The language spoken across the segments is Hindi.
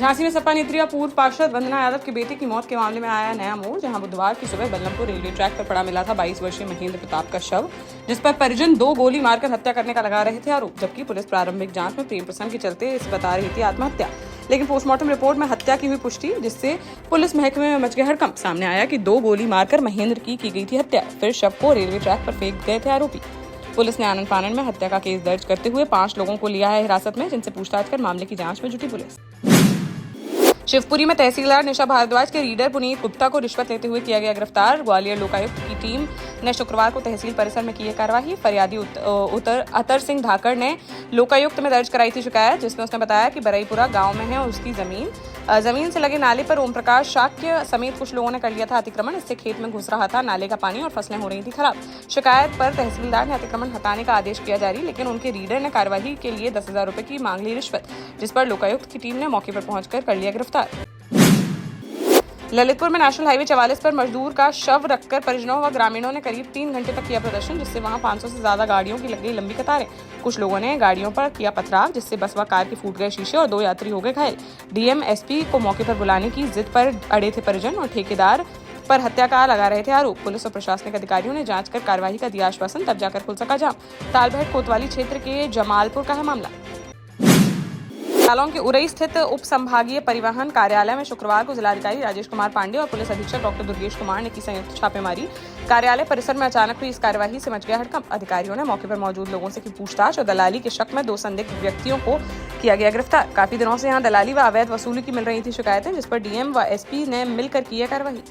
झांसी में सपा नेत्री और पूर्व पार्षद वंदना यादव के बेटे की मौत के मामले में आया नया मोड़, जहां बुधवार की सुबह बल्लमपुर रेलवे ट्रैक पर पड़ा मिला था 22 वर्षीय महेंद्र प्रताप का शव, जिस पर परिजन 2 गोली मारकर हत्या करने का लगा रहे थे आरोप। जबकि पुलिस प्रारंभिक जांच में प्रेम प्रसंग के चलते इसे बता रही थी आत्महत्या, लेकिन पोस्टमार्टम रिपोर्ट में हत्या की हुई पुष्टि, जिससे पुलिस महकमे में मच गया हड़कंप। सामने आया कि 2 गोली मारकर महेंद्र की गई थी हत्या, फिर शव को रेलवे ट्रैक पर फेंक गए थे आरोपी। पुलिस ने आनन फानन में हत्या का केस दर्ज करते हुए 5 लोगों को लिया है हिरासत में, जिनसे पूछताछ कर मामले की जांच में जुटी पुलिस। शिवपुरी में तहसीलदार निशा भारद्वाज के रीडर पुनीत गुप्ता को रिश्वत लेते हुए किया गया गिरफ्तार। ग्वालियर लोकायुक्त की टीम ने शुक्रवार को तहसील परिसर में की है कार्रवाई। फरियादी अतर सिंह धाकड़ ने लोकायुक्त में दर्ज कराई थी शिकायत, जिसमें उसने बताया कि बरईपुरा गांव में है उसकी जमीन से लगे नाले पर ओम प्रकाश शाक्य समेत कुछ लोगों ने कर लिया था अतिक्रमण। इससे खेत में घुस रहा था नाले का पानी और फसलें हो रही थी खराब। शिकायत पर तहसीलदार ने अतिक्रमण हटाने का आदेश किया जारी, लेकिन उनके रीडर ने कार्रवाई के लिए 10,000 रुपए की मांग ली रिश्वत, जिस पर लोकायुक्त की टीम ने मौके पर पहुंचकर कर लिया गिरफ्तार। ललितपुर में नेशनल हाईवे 44 पर मजदूर का शव रखकर परिजनों व ग्रामीणों ने करीब 3 घंटे तक किया प्रदर्शन, जिससे वहां 500 से ज्यादा गाड़ियों की लग गई लंबी कतारें। कुछ लोगों ने गाड़ियों पर किया पथराव, जिससे बस व कार के फूट गए शीशे और 2 यात्री हो गए घायल। डीएम एसपी को मौके पर बुलाने की जिद पर अड़े थे परिजन और ठेकेदार पर हत्या का लगा रहे थे आरोप। पुलिस और प्रशासनिक अधिकारियों ने जांच कर कार्रवाई का दिया आश्वासन, तब जाकर खुल सका जाम। तालबेहट कोतवाली क्षेत्र के जमालपुर का है मामला। जालौन के उरई स्थित उप संभागीय परिवहन कार्यालय में शुक्रवार को जिलाधिकारी राजेश कुमार पांडे और पुलिस अधीक्षक डॉक्टर दुर्गेश कुमार ने की संयुक्त छापेमारी। कार्यालय परिसर में अचानक हुई इस कार्यवाही से मच गया हड़कंप। अधिकारियों ने मौके पर मौजूद लोगों से की पूछताछ और दलाली के शक में 2 संदिग्ध व्यक्तियों को किया गया गिरफ्तार। काफी दिनों से यहां दलाली व अवैध वसूली की मिल रही थी शिकायतें, जिस पर डीएम व एसपी ने मिलकर की है कार्रवाई।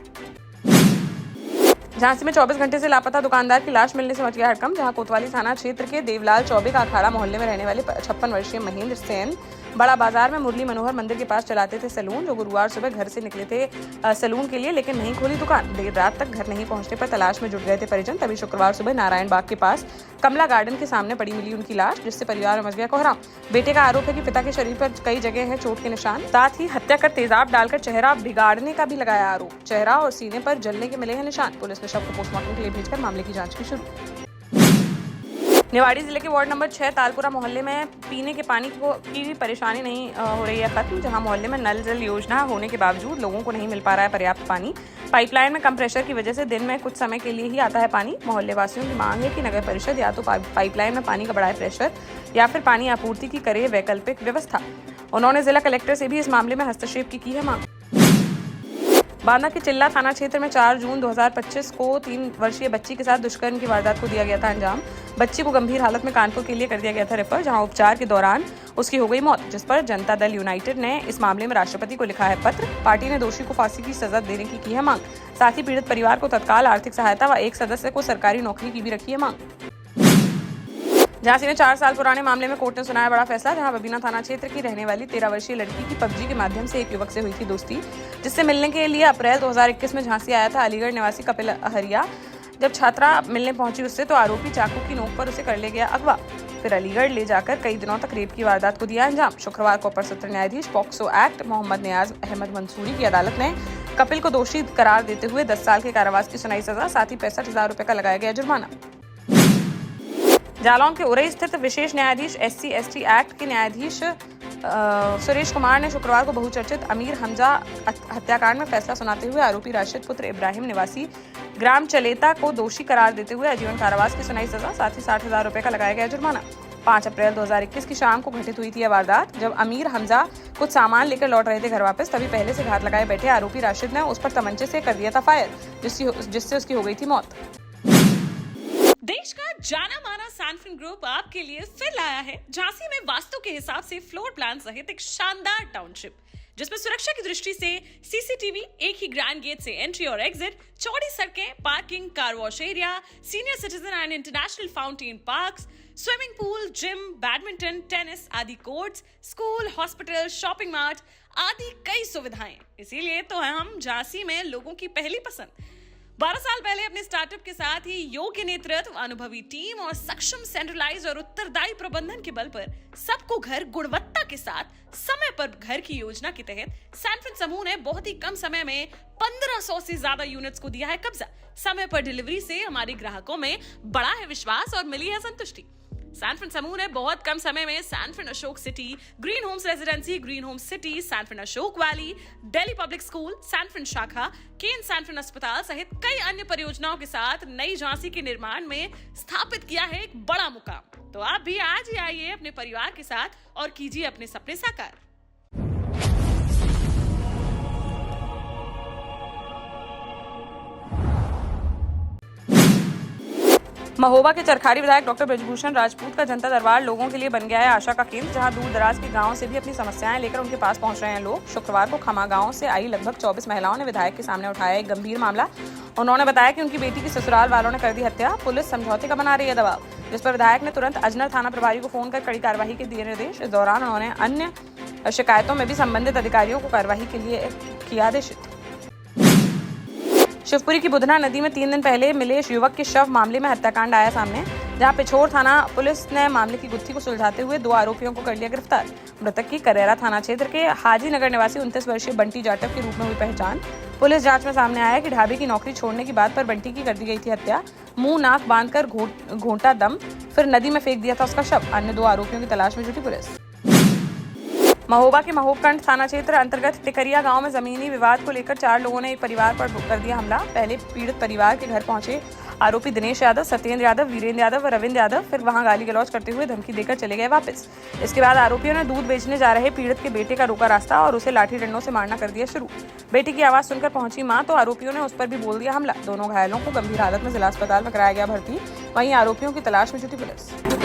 झांसी में 24 घंटे से लापता दुकानदार की लाश मिलने से मच गया हड़कंप, जहां कोतवाली थाना क्षेत्र के देवलाल चौबे का अखाड़ा मोहल्ले में रहने वाले 56 वर्षीय महेंद्र सेन बड़ा बाजार में मुरली मनोहर मंदिर के पास चलाते थे सैलून, जो गुरुवार सुबह घर से निकले थे सैलून के लिए, लेकिन नहीं खोली दुकान। देर रात तक घर नहीं पहुंचने पर तलाश में जुट गए थे परिजन। तभी शुक्रवार सुबह नारायण बाग के पास कमला गार्डन के सामने पड़ी मिली उनकी लाश, जिससे परिवार में मच गया कोहराम। बेटे का आरोप है कि पिता के शरीर पर कई जगह हैं चोट के निशान, साथ ही हत्या कर तेजाब डालकर चेहरा बिगाड़ने का भी लगाया आरोप। चेहरा और सीने पर जलने के मिले हैं निशान। पुलिस ने शव को पोस्टमार्टम के लिए भेजकर मामले की जांच की शुरू। निवाड़ी जिले के वार्ड नंबर 6 तालपुरा मोहल्ले में पीने के पानी की भी परेशानी नहीं हो रही है खत्म, जहां मोहल्ले में नल जल योजना होने के बावजूद लोगों को नहीं मिल पा रहा है पर्याप्त पानी। पाइपलाइन में कम प्रेशर की वजह से दिन में कुछ समय के लिए ही आता है पानी। मोहल्ले वासियों की मांग है कि नगर परिषद या तो पाइपलाइन में पानी का बढ़ाए प्रेशर या फिर पानी आपूर्ति की करे वैकल्पिक व्यवस्था। उन्होंने जिला कलेक्टर से भी इस मामले में हस्तक्षेप की है मांग। बांदा के चिल्ला थाना क्षेत्र में 4 जून 2025 को 3 वर्षीय बच्ची के साथ दुष्कर्म की वारदात को दिया गया था अंजाम। बच्ची को गंभीर हालत में कानपुर के लिए कर दिया गया था रेफर, जहां उपचार के दौरान उसकी हो गई मौत, जिस पर जनता दल यूनाइटेड ने इस मामले में राष्ट्रपति को लिखा है पत्र। पार्टी ने दोषी को फांसी की सजा देने की है मांग। साथ ही पीड़ित परिवार को तत्काल आर्थिक सहायता व एक सदस्य को सरकारी नौकरी की भी रखी है मांग। झांसी में 4 साल पुराने मामले में कोर्ट ने सुनाया बड़ा फैसला, जहां बबीना थाना क्षेत्र की रहने वाली 13 वर्षीय लड़की की पबजी के माध्यम से एक युवक से हुई थी दोस्ती, जिससे मिलने के लिए अप्रैल 2021 में झांसी आया था अलीगढ़ निवासी कपिल अहरिया। जब छात्रा मिलने पहुंची उससे, तो आरोपी चाकू की नोक पर उसे कर ले गया अगवा, फिर अलीगढ़ ले जाकर कई दिनों तक रेप की वारदात को दिया अंजाम। शुक्रवार को अपर सत्र न्यायाधीश पॉक्सो एक्ट मोहम्मद नियाज अहमद मंसूरी की अदालत ने कपिल को दोषी करार देते हुए 10 साल के कारावास की सुनाई सजा, साथ ही 65,000 रुपए का लगाया गया जुर्माना। जालौन के उरई स्थित विशेष न्यायाधीश SC/ST एक्ट के न्यायाधीश सुरेश कुमार ने शुक्रवार को बहुचर्चित अमीर हमजा हत्याकांड में फैसला सुनाते हुए आरोपी राशिद पुत्र इब्राहिम निवासी ग्राम चलेता को दोषी करार देते हुए आजीवन कारावास की सुनाई सजा, साथ ही 60,000 रुपए का लगाया गया जुर्माना। 5 अप्रैल 2021 की शाम को घटित हुई थी यह वारदात, जब अमीर हमजा कुछ सामान लेकर लौट रहे थे घर वापस। तभी पहले से घात लगाए बैठे आरोपी राशिद ने उस पर तमंचे से कर दिया था फायर, जिससे उसकी हो गई थी मौत। देश का जाना माना सैनफिन ग्रुप आपके लिए फिर लाया है झांसी में वास्तु के हिसाब से फ्लोर प्लान सहित एक शानदार टाउनशिप, जिसमें सुरक्षा की दृष्टि से CCTV, एक ही ग्रैंड गेट से एंट्री और एग्जिट, चौड़ी सड़कें, parking, car wash area, senior citizen and international fountain parks, swimming pool, gym, badminton, tennis आदि courts, school, hospital, shopping mart आदि कई सुविधाएं। इसीलिए तो हम झांसी में लोगों की पहली पसंद। 12 साल पहले अपने स्टार्टअप के साथ ही योग्य नेतृत्व, अनुभवी टीम और सक्षम सेंट्रलाइज और उत्तरदायी प्रबंधन के बल पर सबको घर गुणवत्ता के साथ समय पर घर की योजना के तहत सैनफिन समूह ने बहुत ही कम समय में 1500 से ज्यादा यूनिट्स को दिया है कब्जा। समय पर डिलीवरी से हमारे ग्राहकों में बड़ा है विश्वास और मिली है संतुष्टि। सैनफ्रन समूह ने बहुत कम समय में Sanfran Ashok City, Green Homes Residency, Green Homes City, Sanfran Ashok Valley, Delhi Public School, Sanfran शाखा, केन सैनफ्रन अस्पताल सहित कई अन्य परियोजनाओं के साथ नई झांसी के निर्माण में स्थापित किया है एक बड़ा मुकाम। तो आप भी आज ही आइए अपने परिवार के साथ और कीजिए अपने सपने साकार। महोबा के चरखाड़ी विधायक डॉक्टर ब्रजभूषण राजपूत का जनता दरबार लोगों के लिए बन गया है आशा का केंद्र, जहां दूर दराज के गांवों से भी अपनी समस्याएं लेकर उनके पास पहुंच रहे हैं लोग। शुक्रवार को खमा गांव से आई लगभग 24 महिलाओं ने विधायक के सामने उठाया एक गंभीर मामला। उन्होंने बताया कि उनकी बेटी की ससुराल वालों ने कर दी हत्या। पुलिस समझौते का बना रही है दबाव, जिस पर विधायक ने तुरंत अजनर थाना प्रभारी को फोन कर कड़ी कार्रवाई के दिए निर्देश। इस दौरान उन्होंने अन्य शिकायतों में भी संबंधित अधिकारियों को कार्रवाई के लिए किया आदेशित। शिवपुरी की बुधना नदी में 3 दिन पहले मिले युवक के शव मामले में हत्याकांड आया सामने, जहां पिछोर थाना पुलिस ने मामले की गुत्थी को सुलझाते हुए 2 आरोपियों को कर लिया गिरफ्तार। मृतक की करेरा थाना क्षेत्र के हाजी नगर निवासी 29 वर्षीय बंटी जाटव के रूप में हुई पहचान। पुलिस जांच में सामने आया कि ढाबे की नौकरी छोड़ने की बात पर बंटी की कर दी गई थी हत्या। मुंह नाक बांधकर घोंटा दम, फिर नदी में फेंक दिया था उसका शव। अन्य 2 आरोपियों की तलाश में जुटी पुलिस। महोबा के महोबकंड थाना क्षेत्र अंतर्गत टिकरिया गांव में जमीनी विवाद को लेकर 4 लोगों ने एक परिवार पर कर दिया हमला। पहले पीड़ित परिवार के घर पहुंचे आरोपी दिनेश यादव, सत्येंद्र यादव, वीरेंद्र यादव व रविंद्र यादव फिर वहां गाली गलौज करते हुए धमकी देकर चले गए वापस। इसके बाद आरोपियों ने दूध बेचने जा रहे पीड़ित के बेटे का रोका रास्ता और उसे लाठी डंडों से मारना कर दिया शुरू। बेटी की आवाज सुनकर पहुंची मां तो आरोपियों ने उस पर भी बोल दिया हमला। दोनों घायलों को गंभीर हालत में जिला अस्पताल में कराया गया भर्ती। वहीं आरोपियों की तलाश में जुटी पुलिस।